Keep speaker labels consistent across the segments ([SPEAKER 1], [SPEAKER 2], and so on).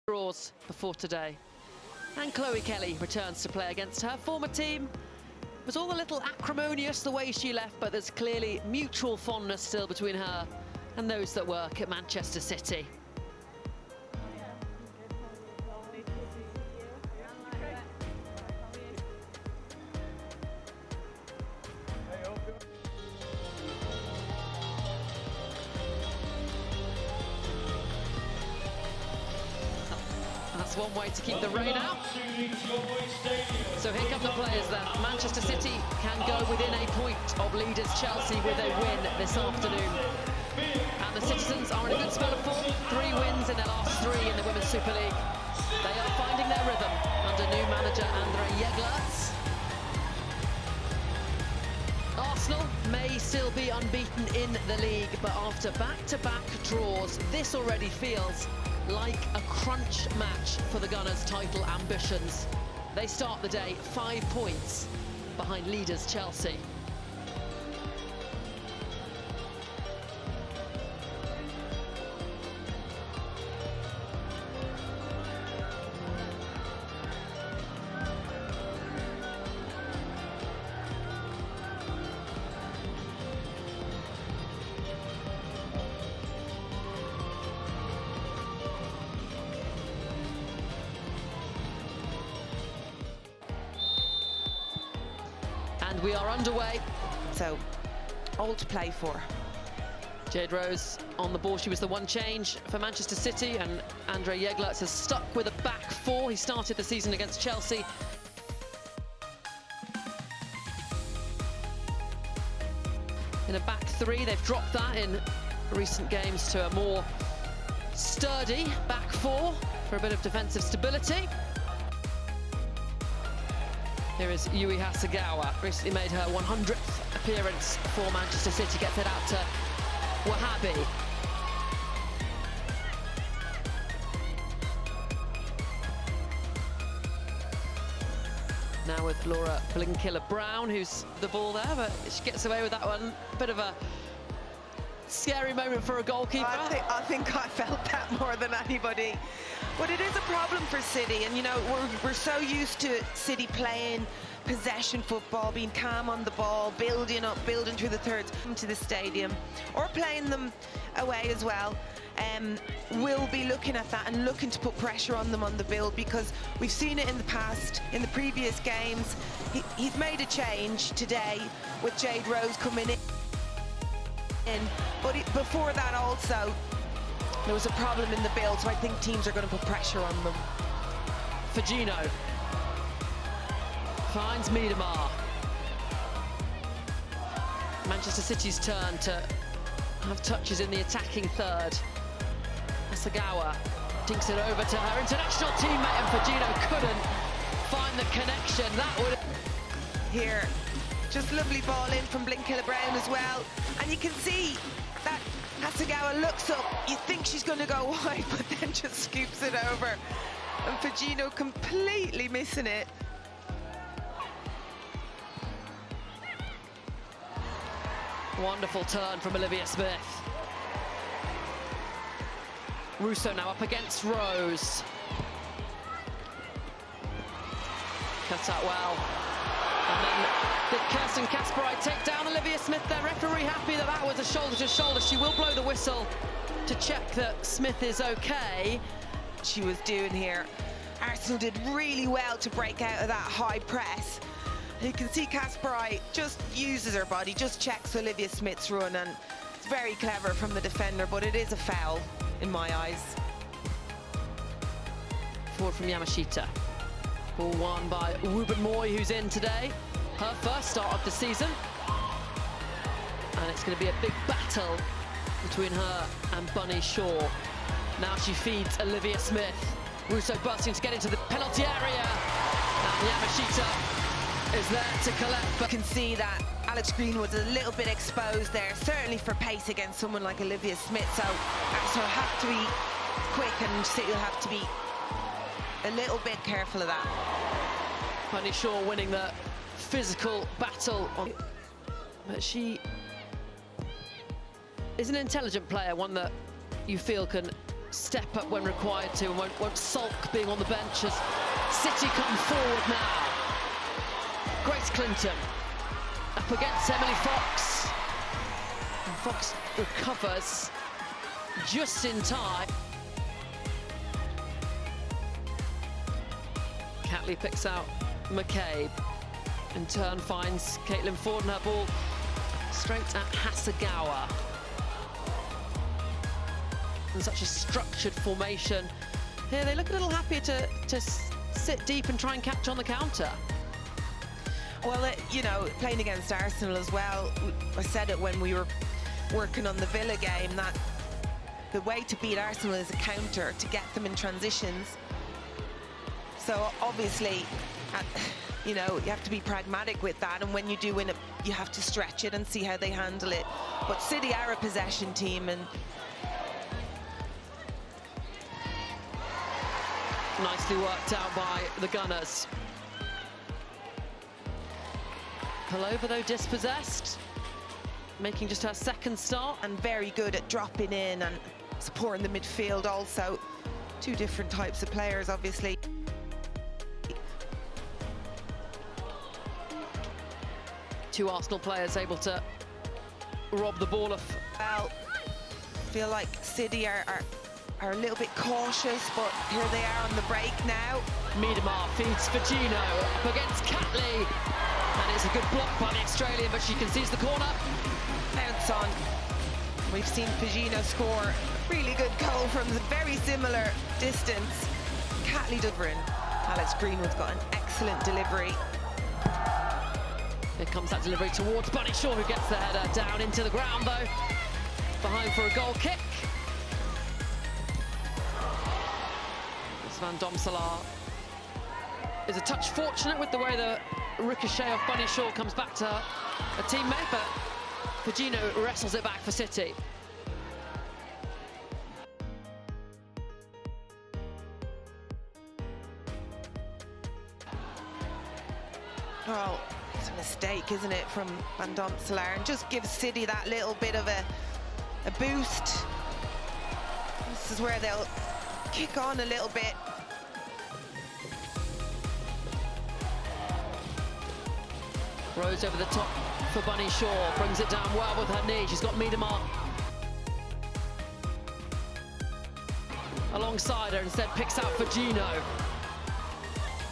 [SPEAKER 1] Draws before today. And Chloe Kelly returns to play against her former team. It was all a little acrimonious the way she left, but there's clearly mutual fondness still between her and those that work at Manchester City. That's one way to keep the rain out. So here come the players then. Manchester City can go within a point of leaders Chelsea with a win this afternoon. And the citizens are in a good spell of form. 3 wins in their last 3 in the Women's Super League. They are finding their rhythm under new manager André Jeglerts. Arsenal may still be unbeaten in the league, but after back-to-back draws, this already feels like a crunch match for the Gunners' title ambitions. They start the day 5 points behind leaders Chelsea. And we are underway.
[SPEAKER 2] So, all to play for.
[SPEAKER 1] Jade Rose on the ball. She was the one change for Manchester City, and André Jeglerts has stuck with a back 4. He started the season against Chelsea. In a back 3, they've dropped that in recent games to a more sturdy back 4 for a bit of defensive stability. Here is Yui Hasegawa, recently made her 100th appearance for Manchester City, gets it out to Wahabi. Now with Laura Blinkiller-Brown, who's the ball there, but she gets away with that one. Bit of a scary moment for a goalkeeper.
[SPEAKER 2] I think I felt that more than anybody. But it is a problem for City, and you know, we're so used to City playing possession football, being calm on the ball, building up, building through the thirds into the stadium, or playing them away as well. We'll be looking at that and looking to put pressure on them on the build, because we've seen it in the past, in the previous games. He's made a change today with Jade Rose coming in, but before that also, there was a problem in the build, so I think teams are going to put pressure on them.
[SPEAKER 1] Fagino finds Miedemar. Manchester City's turn to have touches in the attacking third. Hasegawa dinks it over to her international teammate, and Fagino couldn't find the connection. That would...
[SPEAKER 2] Here, just lovely ball in from Blinkiller-Brown as well. And you can see that Hasegawa looks up, you think she's going to go wide, but then just scoops it over. And Fagino completely missing it.
[SPEAKER 1] Wonderful turn from Olivia Smith. Russo now up against Rose. Cut out well. And then did Kirsten Kasperite take down Olivia Smith? Their referee happy that that was a shoulder to shoulder. She will blow the whistle to check that Smith is okay.
[SPEAKER 2] She was doing here. Arsenal did really well to break out of that high press. You can see Kasperite just uses her body, just checks Olivia Smith's run, and it's very clever from the defender, but it is a foul in my eyes.
[SPEAKER 1] Forward from Yamashita. Ball won by Ruben Moy, who's in today. Her first start of the season. And it's going to be a big battle between her and Bunny Shaw. Now she feeds Olivia Smith. Russo bursting to get into the penalty area. And Yamashita is there to collect.
[SPEAKER 2] But you can see that Alex Green was a little bit exposed there, certainly for pace against someone like Olivia Smith. So Arsenal have to be quick, and City will have to be a little bit careful of that.
[SPEAKER 1] Bunny Shaw winning the physical battle. But she is an intelligent player, one that you feel can step up when required to and won't sulk being on the bench as City come forward now. Grace Clinton up against Emily Fox. And Fox recovers just in time. Catley picks out McCabe. In turn finds Caitlin Ford and her ball straight at Hasegawa. And such a structured formation. Here they look a little happier to sit deep and try and catch on the counter.
[SPEAKER 2] Well, you know, playing against Arsenal as well, I said it when we were working on the Villa game, that the way to beat Arsenal is a counter, to get them in transitions. So obviously, you know, you have to be pragmatic with that, and when you do win it, you have to stretch it and see how they handle it. But City are a possession team, and
[SPEAKER 1] nicely worked out by the Gunners. Palova, though, dispossessed, making just her second start.
[SPEAKER 2] And very good at dropping in and supporting the midfield also. Two different types of players, obviously.
[SPEAKER 1] Two Arsenal players able to rob the ball of.
[SPEAKER 2] Well, I feel like City are a little bit cautious, but here they are on the break now.
[SPEAKER 1] Miedemar feeds Fagino up against Catley. And it's a good block by the Australian, but she concedes the corner.
[SPEAKER 2] Bounce on. We've seen Fagino score a really good goal from a very similar distance. Catley Dubrin. Alex Greenwood's got an excellent delivery.
[SPEAKER 1] Here comes that delivery towards Bunny Shaw, who gets the header down into the ground, though. Behind for a goal kick. This Van Domselaar is a touch fortunate with the way the ricochet of Bunny Shaw comes back to a teammate, but Fagino wrestles it back for City.
[SPEAKER 2] Well, it's a mistake, isn't it, from Van Domselaar, and just gives City that little bit of a boost. This is where they'll kick on a little bit.
[SPEAKER 1] Rose over the top for Bunny Shaw, brings it down well with her knee. She's got Miedemar alongside her, instead picks out Fagino.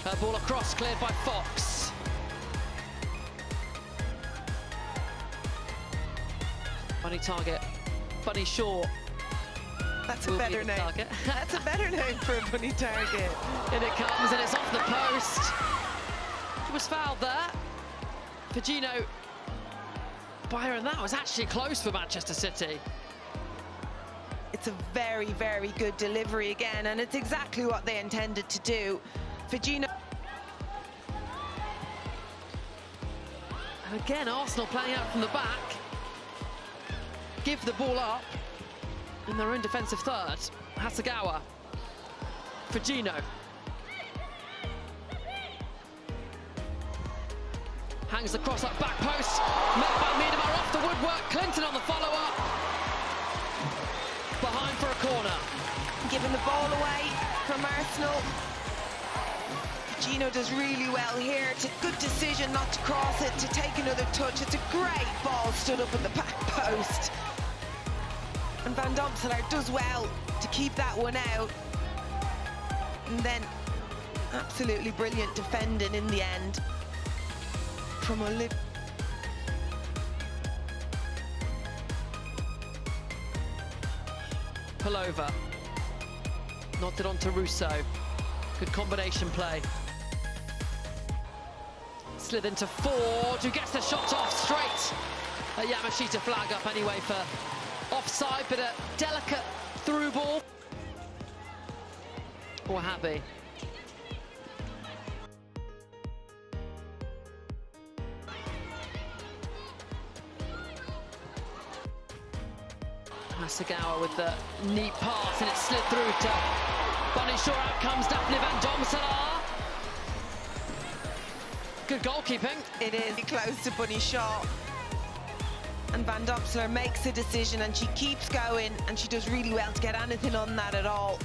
[SPEAKER 1] Her ball across, cleared by Fox. Bunny target, Bunny Shaw.
[SPEAKER 2] That's a better name. That's a better name for a bunny target.
[SPEAKER 1] In it comes, and it's off the post. She was fouled there. Fagino, Byron, that was actually close for Manchester City.
[SPEAKER 2] It's a very, very good delivery again, and it's exactly what they intended to do. Fagino.
[SPEAKER 1] And again, Arsenal playing out from the back. Give the ball up in their own defensive third. Hasegawa, Fagino. Hangs the cross up back post, met by Miedemar off the woodwork. Clinton on the follow-up. Behind for a corner.
[SPEAKER 2] Giving the ball away from Arsenal. Fagino does really well here. It's a good decision not to cross it, to take another touch. It's a great ball stood up at the back post. And Van Domselaar does well to keep that one out. And then absolutely brilliant defending in the end from Olivia.
[SPEAKER 1] Palova, nodded on to Russo. Good combination play. Slid into Ford, who gets the shot off straight. Yamashita flag up anyway for offside, but a delicate through ball. Wahabi. Hasegawa with the neat pass, and it slid through to Bunny Shaw. Out comes Daphne Van Domselaar. Good goalkeeping.
[SPEAKER 2] It is close to Bunny Shaw. And Van Dopsler makes a decision and she keeps going, and she does really well to get anything on that at all.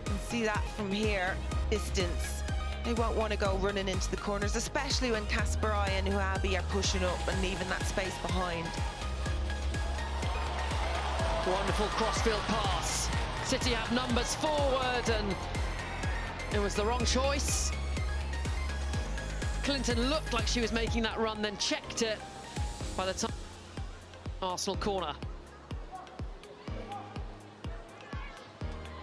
[SPEAKER 2] You can see that from here, distance. They won't want to go running into the corners, especially when Kasparai and Huabi are pushing up and leaving that space behind.
[SPEAKER 1] Wonderful crossfield pass. City have numbers forward, and it was the wrong choice. Clinton looked like she was making that run, then checked it by the time. Arsenal corner.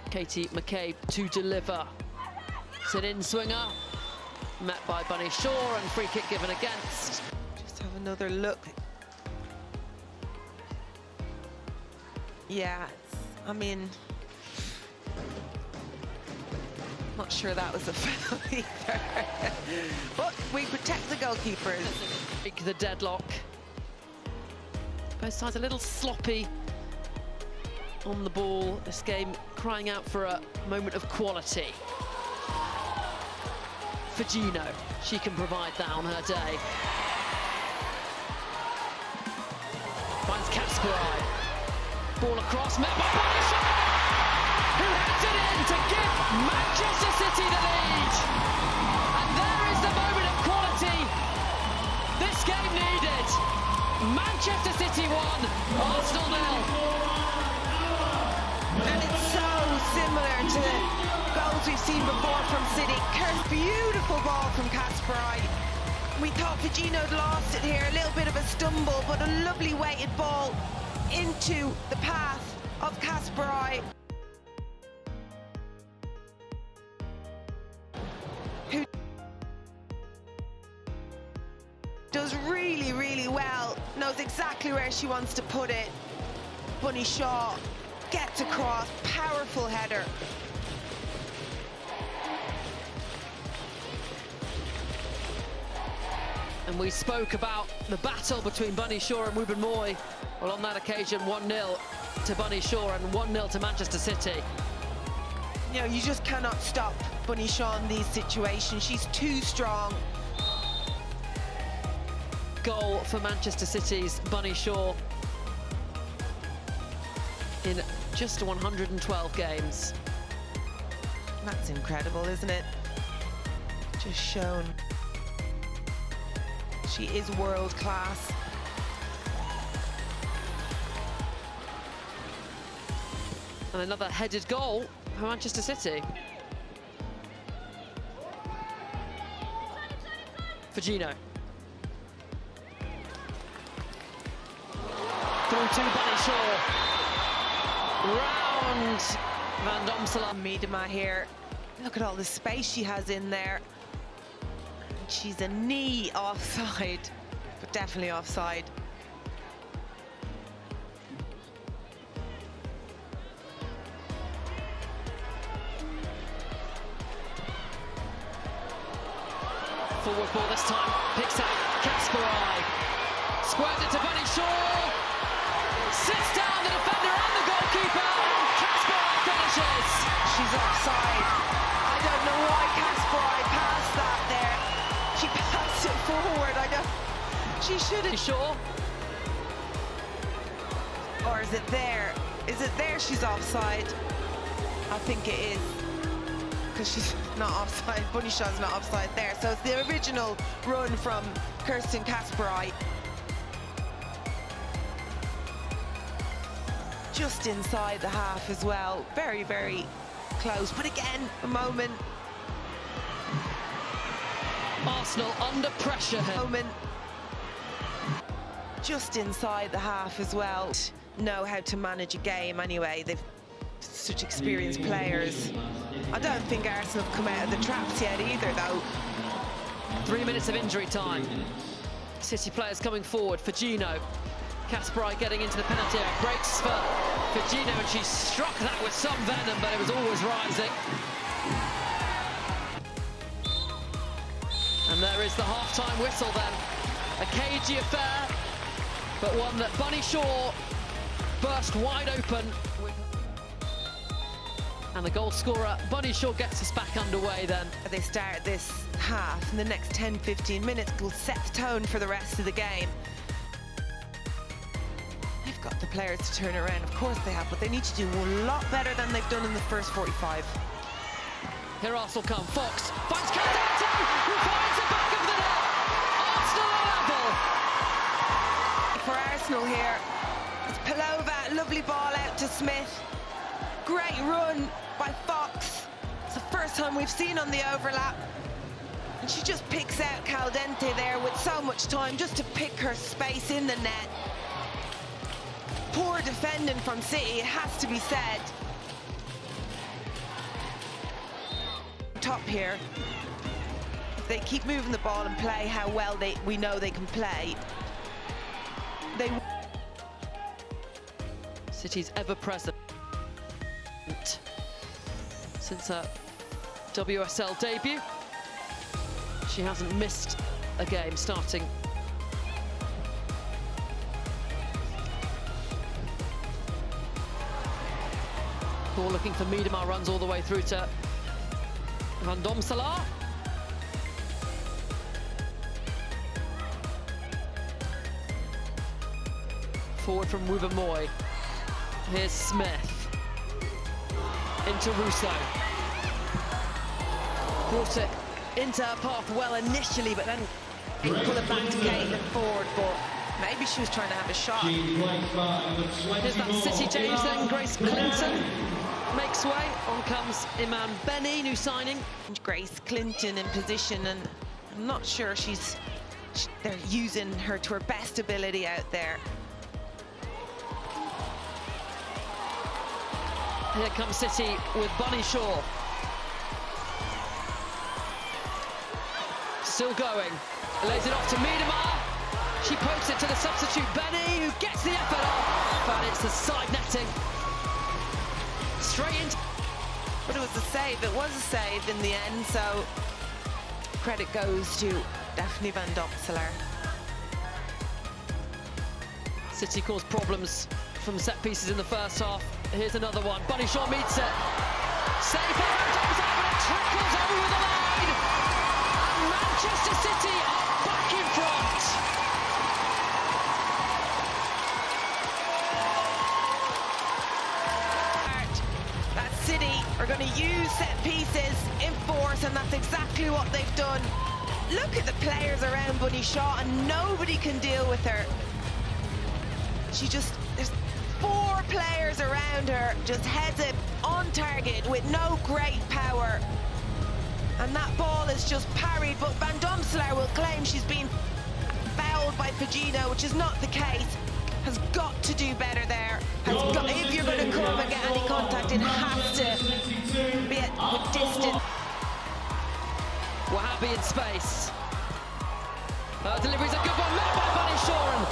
[SPEAKER 1] Katie McCabe to deliver. It's an in-swinger, met by Bunny Shaw, and free kick given against.
[SPEAKER 2] Just have another look. Yeah, I mean, not sure that was a foul either. But we protect the goalkeepers.
[SPEAKER 1] Break the deadlock. Both sides a little sloppy on the ball. This game crying out for a moment of quality. For Gino, she can provide that on her day. Finds Kasparai. Ball across, met by Boniface, who heads it in to give Manchester City the lead. And there is the moment of quality this game needed. Manchester City 1, Arsenal 0.
[SPEAKER 2] And it's so similar to the goals we've seen before from City. Beautiful ball from Kasparai. We thought Fujino had lost it here, a little bit of a stumble, but a lovely weighted ball into the path of Kasparai, who does really, really well, knows exactly where she wants to put it. Bunny Shaw gets across, powerful header.
[SPEAKER 1] And we spoke about the battle between Bunny Shaw and Ruben Moy. Well, on that occasion, 1-0 to Bunny Shaw and 1-0 to Manchester City.
[SPEAKER 2] You know, you just cannot stop Bunny Shaw in these situations. She's too strong.
[SPEAKER 1] Goal for Manchester City's Bunny Shaw in just 112 games.
[SPEAKER 2] That's incredible, isn't it? Just shown. She is world class.
[SPEAKER 1] And another headed goal for Manchester City. For Gino. Through to Bunny Shaw. Round Van Domsela.
[SPEAKER 2] Miedema here. Look at all the space she has in there. And she's a knee offside, but definitely offside.
[SPEAKER 1] Forward ball this time, picks out Kasparai. Squares it to Bunny Shaw. Sits down the defender and the goalkeeper. Kasparai finishes.
[SPEAKER 2] She's offside. I don't know why Kasparai passed that there. She passed it forward. I don't. She should have.
[SPEAKER 1] Shaw.
[SPEAKER 2] Or is it there? Is it there she's offside? I think it is. Because she's not offside. Bunny Shaw's not offside there. So it's the original run from Kirsten Kasparai. Just inside the half as well. Very, very close. But again, a moment.
[SPEAKER 1] Arsenal under pressure here.
[SPEAKER 2] Moment. Just inside the half as well. Know how to manage a game anyway. They've such experienced players. I don't think Arsenal have come out of the traps yet either, though.
[SPEAKER 1] 3 minutes of injury time. City players coming forward for Gino. Kasparai getting into the penalty area. Breaks for Gino, and she struck that with some venom, but it was always rising. And there is the half-time whistle then. A cagey affair, but one that Bunny Shaw burst wide open. And the goal scorer, Bunny Shaw, gets us back underway then.
[SPEAKER 2] They start this half, and the next 10-15 minutes will set the tone for the rest of the game. got the players to turn around. Of course they have, but they need to do a lot better than they've done in the first 45.
[SPEAKER 1] Here Arsenal come. Fox finds Caldente, who finds the back of the net. Arsenal level.
[SPEAKER 2] For Arsenal here, it's Palova, lovely ball out to Smith. Great run by Fox. It's the first time we've seen on the overlap. And she just picks out Caldente there with so much time just to pick her space in the net. Poor defending from City, it has to be said. Top here. If they keep moving the ball and play how well we know they can play, they...
[SPEAKER 1] City's ever present since her WSL debut. She hasn't missed a game starting. Ball looking for Miedema, runs all the way through to Van Domselaar. Forward from Wuvamoy. Here's Smith. Into Russo. Brought it into her path well initially, but then pull it back to Caitlin Ford. But maybe she was trying to have a shot. Here's that City change then. Grace Clinton makes way. On comes Iman Benny, new signing.
[SPEAKER 2] Grace Clinton in position, and I'm not sure they're using her to her best ability out there.
[SPEAKER 1] Here comes City with Bunny Shaw. Still going. Lays it off to Miedema. She pokes it to the substitute Benny, who gets the effort off. And it's the side netting. Straight into...
[SPEAKER 2] But it was a save. It was a save in the end, so credit goes to Daphne Van Domselaar.
[SPEAKER 1] City caused problems from set pieces in the first half. Here's another one. Bunny Shaw meets it. Save for Van Domselaar, but it trickles over the line. And Manchester City are back in front.
[SPEAKER 2] That City are going to use set pieces in force, and that's exactly what they've done. Look at the players around Bunny Shaw, and nobody can deal with her. There's 4 players around her, just heads it on target with no great power. And that ball is just parried, but Van Domselaar will claim she's been fouled by Fujino, which is not the case. Has got to do better there. If you're going to come and get any contact, it has to be with distance.
[SPEAKER 1] Wahhabi in space. Delivery's a good one, met by Bunny Shaw, and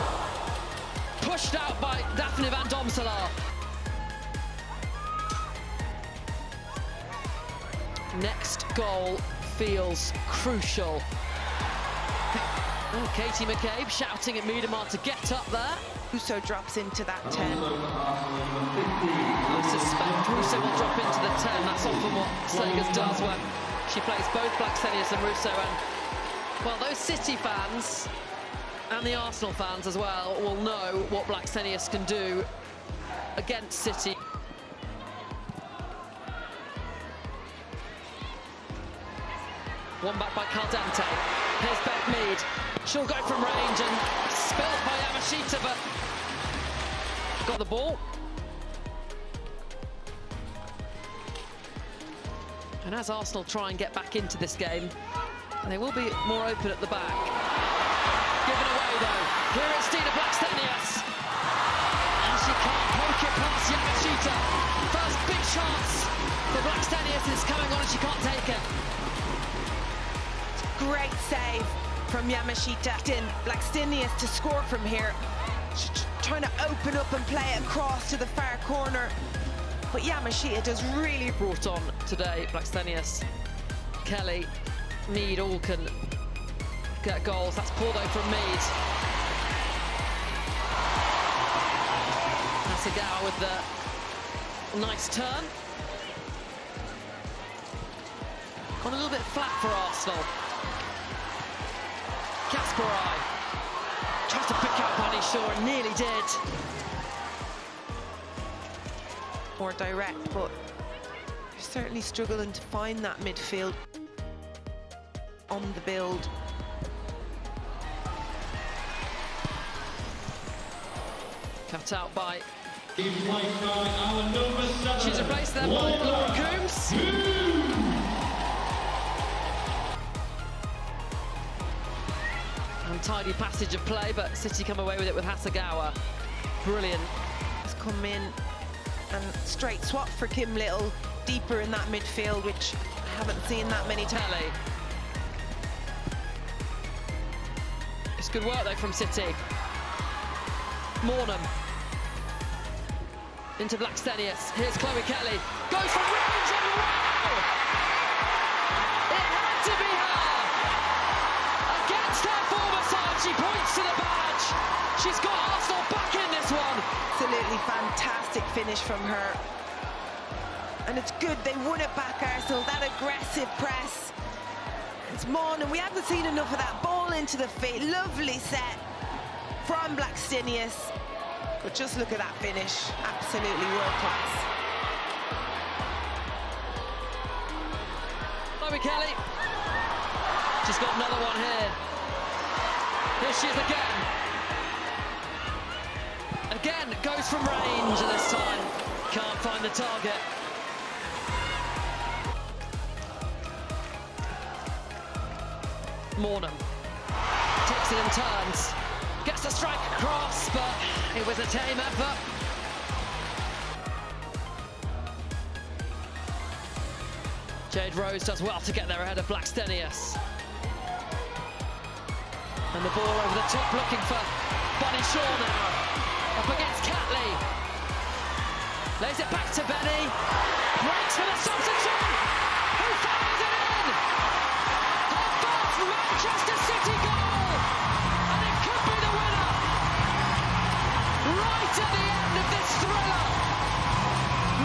[SPEAKER 1] pushed out by Daphne Van Domselaar. Next goal feels crucial. Oh, Katie McCabe shouting at Miedema to get up there.
[SPEAKER 2] Russo drops into that 10.
[SPEAKER 1] I suspect Russo will drop into the 10. That's often what Sagers does when she plays both Blackstenius and Russo. And, well, those City fans and the Arsenal fans as well will know what Blackstenius can do against City. One back by Caldente. Here's Beth Mead. She'll go from range and spilled by Yamashita, but got the ball. And as Arsenal try and get back into this game, they will be more open at the back. Given away though. Here is Stina Blackstenius. And she can't poke it past Yamashita. First big chance for Blackstenius is coming on and she can't take it.
[SPEAKER 2] Great save from Yamashita. Blackstenius to score from here. She's trying to open up and play it across to the far corner. But Yamashita does really...
[SPEAKER 1] Brought on today, Blackstenius, Kelly, Mead all can get goals. That's Porto from Mead. Hasegawa with the nice turn. Gone a little bit flat for Arsenal. Kasparai tries to pick out Bunny Shaw and nearly did.
[SPEAKER 2] more direct, but they're certainly struggling to find that midfield on the build.
[SPEAKER 1] Cut out by... She's replaced there by Laura Coombs. Untidy passage of play, but City come away with it with Hasegawa. Brilliant.
[SPEAKER 2] Has come in and straight swap for Kim Little, deeper in that midfield, which I haven't seen that many times.
[SPEAKER 1] Telly. It's good work though from City. Mornham. Into Blackstenius. Here's Chloe Kelly. Goes for range and wow! It had to be her! Against her former side, she points to the badge. She's got Arsenal back in this one.
[SPEAKER 2] Absolutely fantastic finish from her. And it's good, they won it back, Arsenal. That aggressive press. It's Mornham. We haven't seen enough of that ball into the feet. Lovely set from Blackstenius. But just look at that finish, absolutely world class.
[SPEAKER 1] Chloe Kelly, she's got another one here. Here she is again. Again, goes from range this time. Can't find the target. Mornham takes it and turns. Gets the strike across, but it was a tame effort. Jade Rose does well to get there ahead of Blackstenius. And the ball over the top looking for Bonnie Shaw now. Up against Catley. Lays it back to Benny. Breaks for the substitute. Who fires it in? Her first Manchester City goal! Right at the end of this thriller,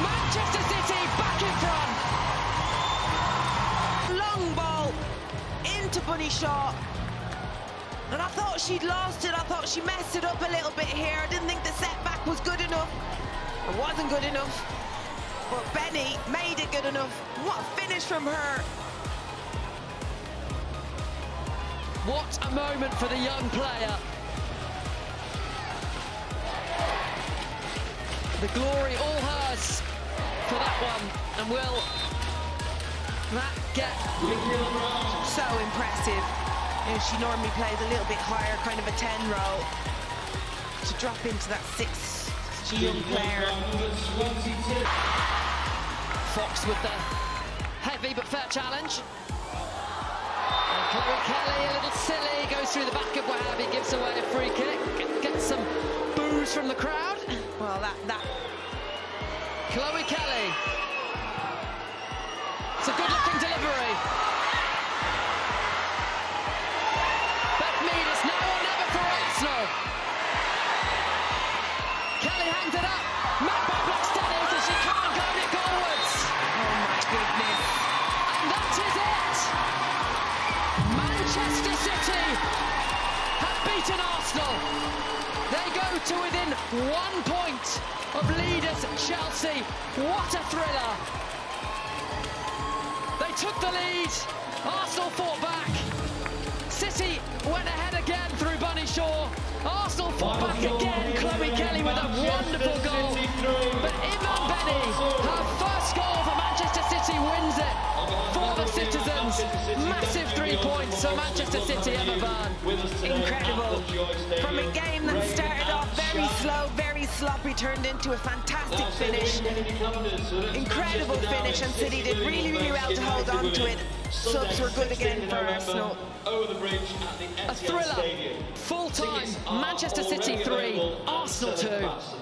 [SPEAKER 1] Manchester City back in front.
[SPEAKER 2] Long ball into Bunny Shaw. And I thought she'd lost it. I thought she messed it up a little bit here. I didn't think the setback was good enough. It wasn't good enough. But Benny made it good enough. What a finish from her.
[SPEAKER 1] What a moment for the young player. The glory all hers for that one, and will that get...
[SPEAKER 2] So impressive. You know, she normally plays a little bit higher, kind of a 10 role. To drop into that 6, she's a young player.
[SPEAKER 1] Fox with the heavy but fair challenge. And Chloe Kelly, a little silly, goes through the back of Wahhabi, gives away a free kick, gets some boos from the crowd.
[SPEAKER 2] Well, that
[SPEAKER 1] Chloe Kelly. It's a good-looking delivery. Beth Mead is now or never for Arsenal. Kelly hangs it up. Met by Blackstenius as she can't go any goalwards.
[SPEAKER 2] Oh my goodness.
[SPEAKER 1] And that is it. Manchester City have beaten Arsenal. They go to within 1 point of leaders Chelsea. What a thriller. They took the lead. Arsenal fought back. City went ahead again through Bunny Shaw. Arsenal fought back again. Chloe Kelly with a wonderful goal. But Iman Benny, her first goal for Manchester City, wins it for the citizens. Massive 3 points for Manchester City, Emma Byrne.
[SPEAKER 2] Incredible. From a game that started off very slow, very sloppy, turned into a fantastic finish. Incredible finish, and City did really, really well to hold on to it. Subs were good again for Arsenal.
[SPEAKER 1] A thriller. Full-time. Manchester City 3, Arsenal 2.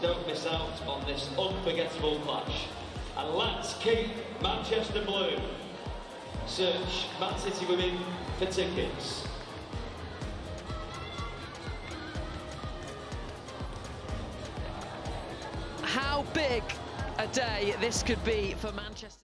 [SPEAKER 3] Don't miss out on this unforgettable clash. And let's keep Manchester blue. Search Man City Women for tickets.
[SPEAKER 1] How big a day this could be for Manchester.